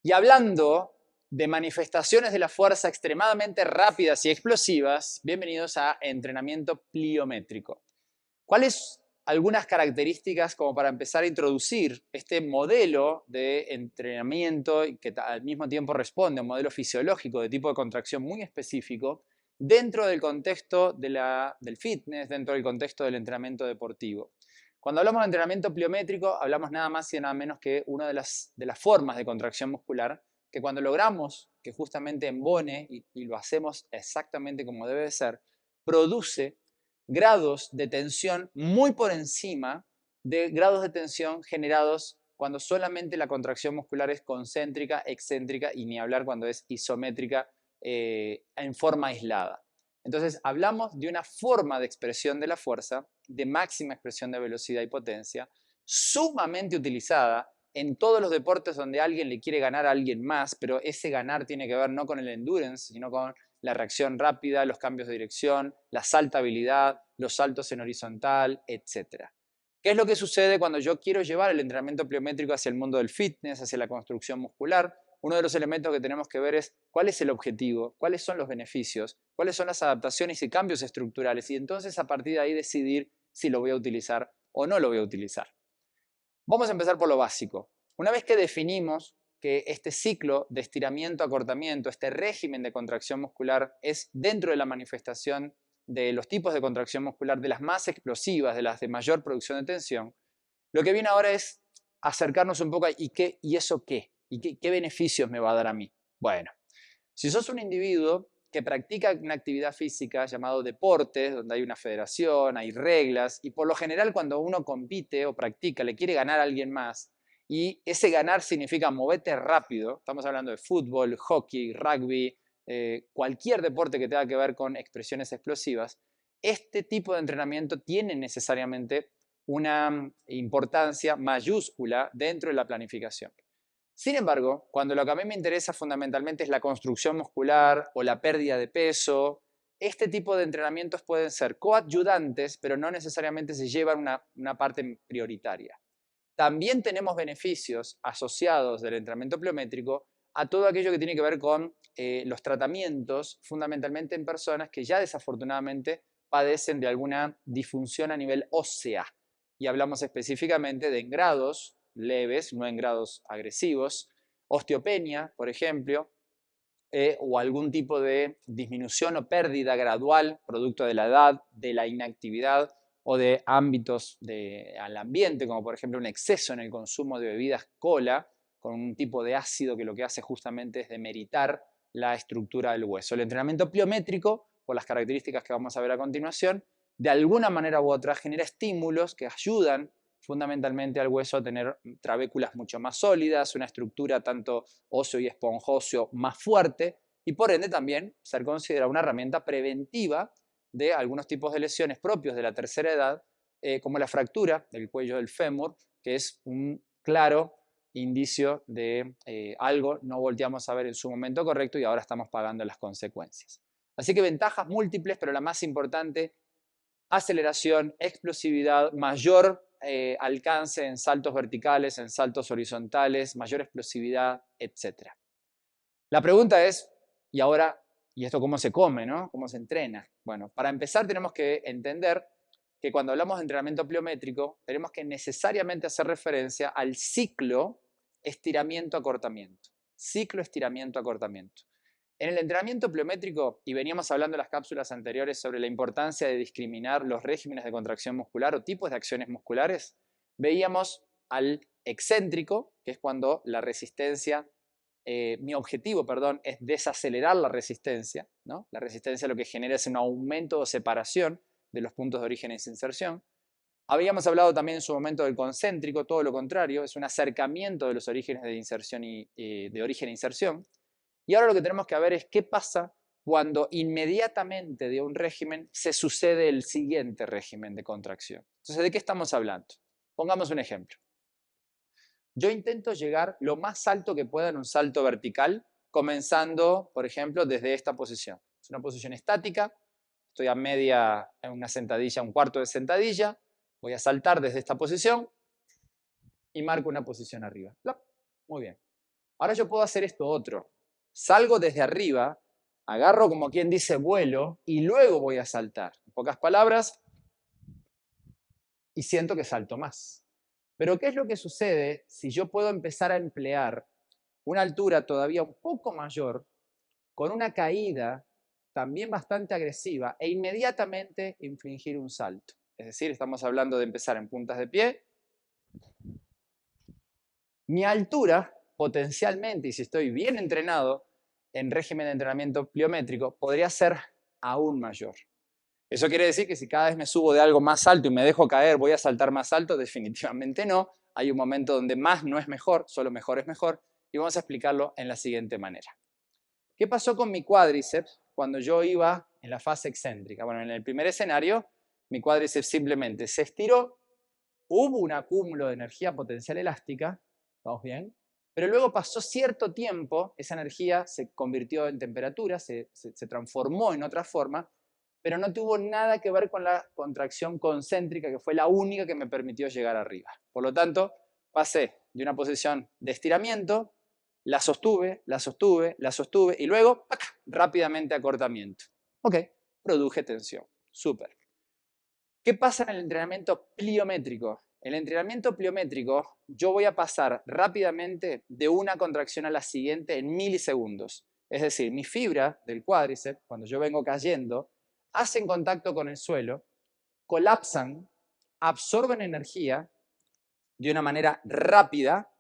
Y hablando de manifestaciones de la fuerza extremadamente rápidas y explosivas, bienvenidos a entrenamiento pliométrico. ¿Cuáles algunas características como para empezar a introducir este modelo de entrenamiento y que al mismo tiempo responde a un modelo fisiológico de tipo de contracción muy específico dentro del contexto del fitness, dentro del contexto del entrenamiento deportivo? Cuando hablamos de entrenamiento pliométrico, hablamos nada más y nada menos que una de las formas de contracción muscular que cuando logramos que justamente embone y lo hacemos exactamente como debe de ser, produce grados de tensión muy por encima de grados de tensión generados cuando solamente la contracción muscular es concéntrica, excéntrica y ni hablar cuando es isométrica en forma aislada. Entonces, hablamos de una forma de expresión de la fuerza, de máxima expresión de velocidad y potencia, sumamente utilizada en todos los deportes donde alguien le quiere ganar a alguien más, pero ese ganar tiene que ver no con el endurance, sino con la reacción rápida, los cambios de dirección, la saltabilidad, los saltos en horizontal, etc. ¿Qué es lo que sucede cuando yo quiero llevar el entrenamiento pliométrico hacia el mundo del fitness, hacia la construcción muscular? Uno de los elementos que tenemos que ver es cuál es el objetivo, cuáles son los beneficios, cuáles son las adaptaciones y cambios estructurales, y entonces a partir de ahí decidir si lo voy a utilizar o no lo voy a utilizar. Vamos a empezar por lo básico. Una vez que definimos que este ciclo de estiramiento-acortamiento, este régimen de contracción muscular es dentro de la manifestación de los tipos de contracción muscular, de las más explosivas, de las de mayor producción de tensión, lo que viene ahora es acercarnos un poco a ¿y eso qué? ¿Y qué beneficios me va a dar a mí? Bueno, si sos un individuo que practica una actividad física llamado deporte, donde hay una federación, hay reglas, y por lo general cuando uno compite o practica, le quiere ganar a alguien más, y ese ganar significa moverte rápido, estamos hablando de fútbol, hockey, rugby, cualquier deporte que tenga que ver con expresiones explosivas, este tipo de entrenamiento tiene necesariamente una importancia mayúscula dentro de la planificación. Sin embargo, cuando lo que a mí me interesa fundamentalmente es la construcción muscular o la pérdida de peso, este tipo de entrenamientos pueden ser coadyuvantes, pero no necesariamente se llevan una parte prioritaria. También tenemos beneficios asociados del entrenamiento pliométrico a todo aquello que tiene que ver con los tratamientos, fundamentalmente en personas que ya desafortunadamente padecen de alguna disfunción a nivel ósea. Y hablamos específicamente de engrados leves, no engrados agresivos, osteopenia, por ejemplo, o algún tipo de disminución o pérdida gradual producto de la edad, de la inactividad o de ámbitos al ambiente, como por ejemplo un exceso en el consumo de bebidas cola, con un tipo de ácido que lo que hace justamente es demeritar la estructura del hueso. El entrenamiento pliométrico, por las características que vamos a ver a continuación, de alguna manera u otra genera estímulos que ayudan fundamentalmente al hueso a tener trabéculas mucho más sólidas, una estructura tanto óseo y esponjoso más fuerte y por ende también ser considerada una herramienta preventiva de algunos tipos de lesiones propios de la tercera edad, como la fractura del cuello del fémur, que es un claro indicio de algo no volteamos a ver en su momento correcto y ahora estamos pagando las consecuencias. Así que ventajas múltiples, pero la más importante, aceleración, explosividad, mayor alcance en saltos verticales, en saltos horizontales, mayor explosividad, etc. La pregunta es, ¿y ahora, y esto cómo se come, ¿no? ¿Cómo se entrena? Bueno, para empezar tenemos que entender que cuando hablamos de entrenamiento pliométrico, tenemos que necesariamente hacer referencia al ciclo estiramiento-acortamiento. Ciclo estiramiento-acortamiento. En el entrenamiento pliométrico, y veníamos hablando en las cápsulas anteriores sobre la importancia de discriminar los regímenes de contracción muscular o tipos de acciones musculares, veíamos al excéntrico, que es cuando la resistencia, mi objetivo, perdón, es desacelerar la resistencia, ¿no? La resistencia lo que genera es un aumento o separación de los puntos de origen e inserción. Habíamos hablado también en su momento del concéntrico, todo lo contrario, es un acercamiento de los orígenes de inserción de origen e inserción. Y ahora lo que tenemos que ver es qué pasa cuando inmediatamente de un régimen se sucede el siguiente régimen de contracción. Entonces, ¿de qué estamos hablando? Pongamos un ejemplo. Yo intento llegar lo más alto que pueda en un salto vertical, comenzando, por ejemplo, desde esta posición. Es una posición estática, estoy a media, en una sentadilla, un cuarto de sentadilla, voy a saltar desde esta posición y marco una posición arriba. Muy bien. Ahora yo puedo hacer esto otro. Salgo desde arriba, agarro como quien dice vuelo y luego voy a saltar. En pocas palabras, y siento que salto más. Pero ¿qué es lo que sucede si yo puedo empezar a emplear una altura todavía un poco mayor, con una caída también bastante agresiva e inmediatamente infligir un salto? Es decir, estamos hablando de empezar en puntas de pie. Mi altura, potencialmente, y si estoy bien entrenado en régimen de entrenamiento pliométrico, podría ser aún mayor. ¿Eso quiere decir que si cada vez me subo de algo más alto y me dejo caer, voy a saltar más alto? Definitivamente no. Hay un momento donde más no es mejor, solo mejor es mejor, y vamos a explicarlo en la siguiente manera. ¿Qué pasó con mi cuádriceps cuando yo iba en la fase excéntrica? Bueno, en el primer escenario, mi cuádriceps simplemente se estiró, hubo un acúmulo de energía potencial elástica, ¿vamos bien? Pero luego pasó cierto tiempo, esa energía se convirtió en temperatura, se transformó en otra forma, pero no tuvo nada que ver con la contracción concéntrica, que fue la única que me permitió llegar arriba. Por lo tanto, pasé de una posición de estiramiento, la sostuve, la sostuve, la sostuve, y luego, ¡pac!, rápidamente acortamiento. Ok, produje tensión. Súper. ¿Qué pasa en el entrenamiento pliométrico? En el entrenamiento pliométrico, yo voy a pasar rápidamente de una contracción a la siguiente en milisegundos. Es decir, mi fibra del cuádriceps, cuando yo vengo cayendo, hacen contacto con el suelo, colapsan, absorben energía de una manera rápida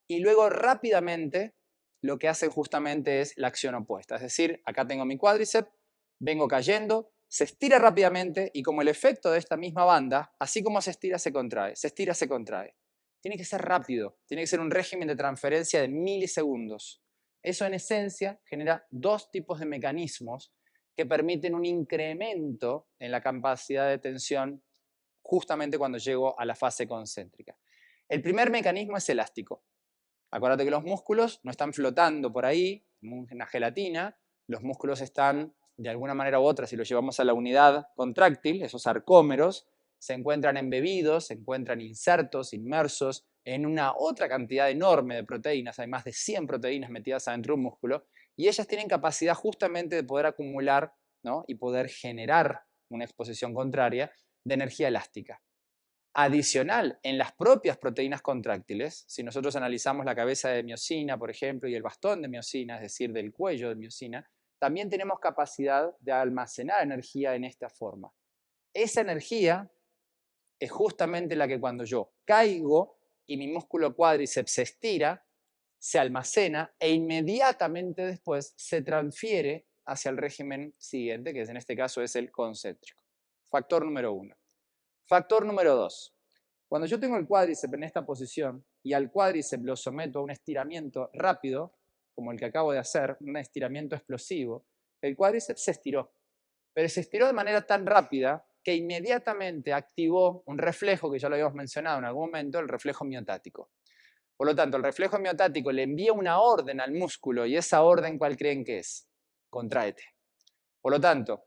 y luego rápidamente lo que hacen justamente es la acción opuesta. Es decir, acá tengo mi cuádriceps, vengo cayendo, se estira rápidamente y como el efecto de esta misma banda, así como se estira, se contrae, se estira, se contrae. Tiene que ser rápido, tiene que ser un régimen de transferencia de milisegundos. Eso en esencia genera dos tipos de mecanismos que permiten un incremento en la capacidad de tensión justamente cuando llego a la fase concéntrica. El primer mecanismo es elástico. Acuérdate que los músculos no están flotando por ahí, en una gelatina, los músculos están, de alguna manera u otra, si los llevamos a la unidad contráctil, esos sarcómeros, se encuentran embebidos, se encuentran insertos, inmersos en una otra cantidad enorme de proteínas, hay más de 100 proteínas metidas adentro de un músculo, y ellas tienen capacidad justamente de poder acumular, ¿no?, y poder generar una exposición contraria de energía elástica. Adicional, en las propias proteínas contráctiles, si nosotros analizamos la cabeza de miosina, por ejemplo, y el bastón de miosina, es decir, del cuello de miosina, también tenemos capacidad de almacenar energía en esta forma. Esa energía es justamente la que cuando yo caigo y mi músculo cuádriceps se estira, se almacena e inmediatamente después se transfiere hacia el régimen siguiente, que en este caso es el concéntrico. Factor número 1. Factor número 2. Cuando yo tengo el cuádriceps en esta posición y al cuádriceps lo someto a un estiramiento rápido, como el que acabo de hacer, un estiramiento explosivo, el cuádriceps se estiró. Pero se estiró de manera tan rápida que inmediatamente activó un reflejo que ya lo habíamos mencionado en algún momento, el reflejo miotático. Por lo tanto, el reflejo miotático le envía una orden al músculo y esa orden, ¿cuál creen que es? Contráete. Por lo tanto,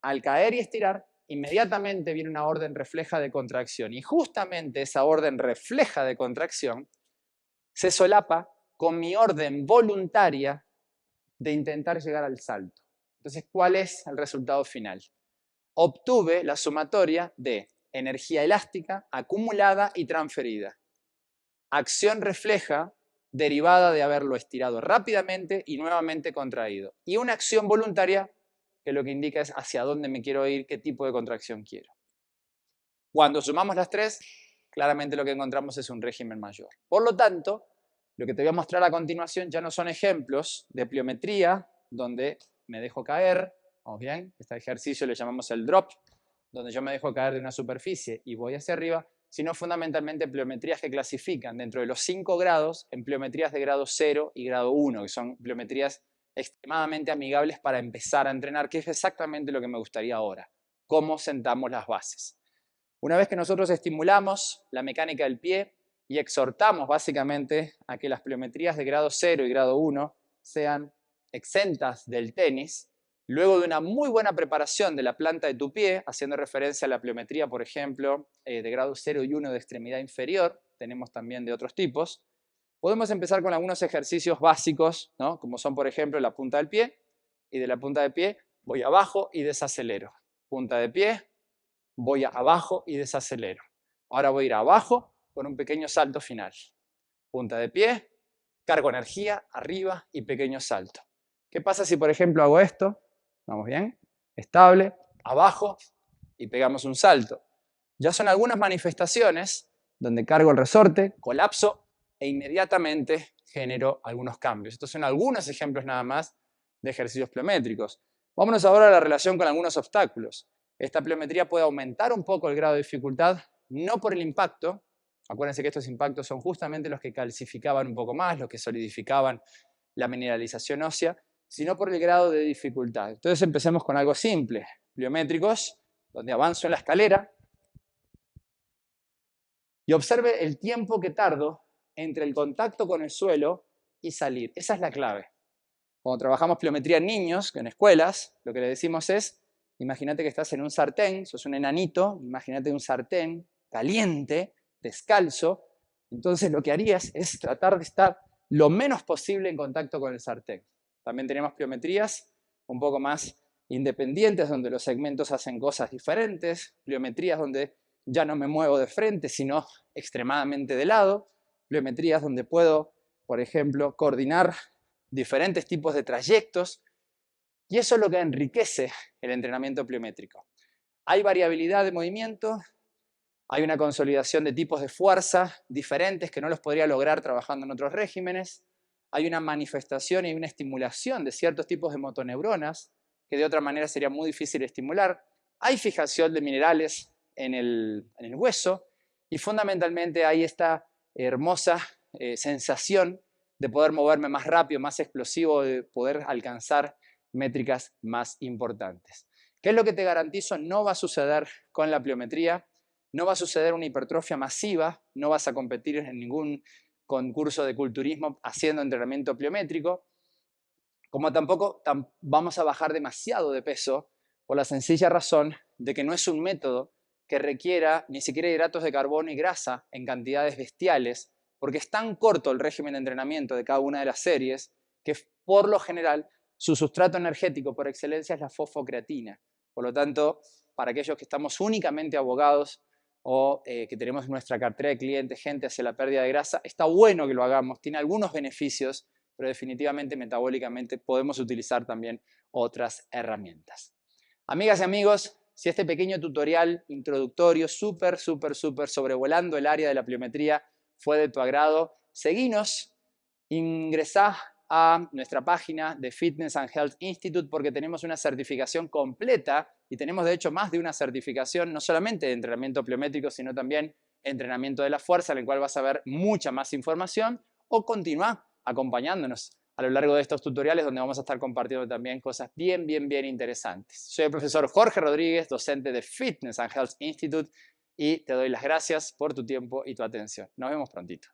al caer y estirar, inmediatamente viene una orden refleja de contracción y justamente esa orden refleja de contracción se solapa con mi orden voluntaria de intentar llegar al salto. Entonces, ¿cuál es el resultado final? Obtuve la sumatoria de energía elástica acumulada y transferida. Acción refleja derivada de haberlo estirado rápidamente y nuevamente contraído. Y una acción voluntaria que lo que indica es hacia dónde me quiero ir, qué tipo de contracción quiero. Cuando sumamos las tres, claramente lo que encontramos es un régimen mayor. Por lo tanto, lo que te voy a mostrar a continuación ya no son ejemplos de pliometría, donde me dejo caer, ¿vamos bien? Este ejercicio le llamamos el drop, donde yo me dejo caer de una superficie y voy hacia arriba, sino fundamentalmente pliometrías que clasifican dentro de los 5 grados en pliometrías de grado 0 y grado 1, que son pliometrías extremadamente amigables para empezar a entrenar, que es exactamente lo que me gustaría ahora, cómo sentamos las bases. Una vez que nosotros estimulamos la mecánica del pie y exhortamos básicamente a que las pliometrías de grado 0 y grado 1 sean exentas del tenis, luego de una muy buena preparación de la planta de tu pie, haciendo referencia a la pliometría, por ejemplo, de grado 0 y 1 de extremidad inferior, tenemos también de otros tipos, podemos empezar con algunos ejercicios básicos, ¿no? Como son, por ejemplo, la punta del pie, y de la punta del pie voy abajo y desacelero. Punta de pie, voy abajo y desacelero. Ahora voy a ir abajo con un pequeño salto final. Punta de pie, cargo energía, arriba y pequeño salto. ¿Qué pasa si, por ejemplo, hago esto? ¿Vamos bien? Estable, abajo y pegamos un salto. Ya son algunas manifestaciones donde cargo el resorte, colapso e inmediatamente genero algunos cambios. Estos son algunos ejemplos nada más de ejercicios pliométricos. Vámonos ahora a la relación con algunos obstáculos. Esta pliometría puede aumentar un poco el grado de dificultad, no por el impacto. Acuérdense que estos impactos son justamente los que calcificaban un poco más, los que solidificaban la mineralización ósea, sino por el grado de dificultad. Entonces empecemos con algo simple. Pliométricos, donde avanzo en la escalera y observe el tiempo que tardo entre el contacto con el suelo y salir. Esa es la clave. Cuando trabajamos pliometría en niños, en escuelas, lo que le decimos es, imagínate que estás en un sartén, sos un enanito, imagínate un sartén caliente, descalzo, entonces lo que harías es tratar de estar lo menos posible en contacto con el sartén. También tenemos pliometrías un poco más independientes, donde los segmentos hacen cosas diferentes, pliometrías donde ya no me muevo de frente, sino extremadamente de lado, pliometrías donde puedo, por ejemplo, coordinar diferentes tipos de trayectos, y eso es lo que enriquece el entrenamiento pliométrico. Hay variabilidad de movimiento, hay una consolidación de tipos de fuerza diferentes que no los podría lograr trabajando en otros regímenes, hay una manifestación y una estimulación de ciertos tipos de motoneuronas que de otra manera sería muy difícil estimular, hay fijación de minerales en el hueso y fundamentalmente hay esta hermosa sensación de poder moverme más rápido, más explosivo, de poder alcanzar métricas más importantes. ¿Qué es lo que te garantizo? No va a suceder con la pliometría, no va a suceder una hipertrofia masiva, no vas a competir en ningún concurso de culturismo haciendo entrenamiento pliométrico, como tampoco vamos a bajar demasiado de peso por la sencilla razón de que no es un método que requiera ni siquiera hidratos de carbono y grasa en cantidades bestiales, porque es tan corto el régimen de entrenamiento de cada una de las series que por lo general su sustrato energético por excelencia es la fosfocreatina. Por lo tanto, para aquellos que estamos únicamente abogados o que tenemos en nuestra cartera de clientes gente hacia la pérdida de grasa, está bueno que lo hagamos, tiene algunos beneficios, pero definitivamente metabólicamente podemos utilizar también otras herramientas. Amigas y amigos, si este pequeño tutorial introductorio súper sobrevolando el área de la pliometría fue de tu agrado, seguinos, ingresá a nuestra página de Fitness and Health Institute porque tenemos una certificación completa y tenemos de hecho más de una certificación, no solamente de entrenamiento pliométrico, sino también entrenamiento de la fuerza, en el cual vas a ver mucha más información, o continúa acompañándonos a lo largo de estos tutoriales donde vamos a estar compartiendo también cosas bien interesantes. Soy el profesor Jorge Rodríguez, docente de Fitness and Health Institute, y te doy las gracias por tu tiempo y tu atención. Nos vemos prontito.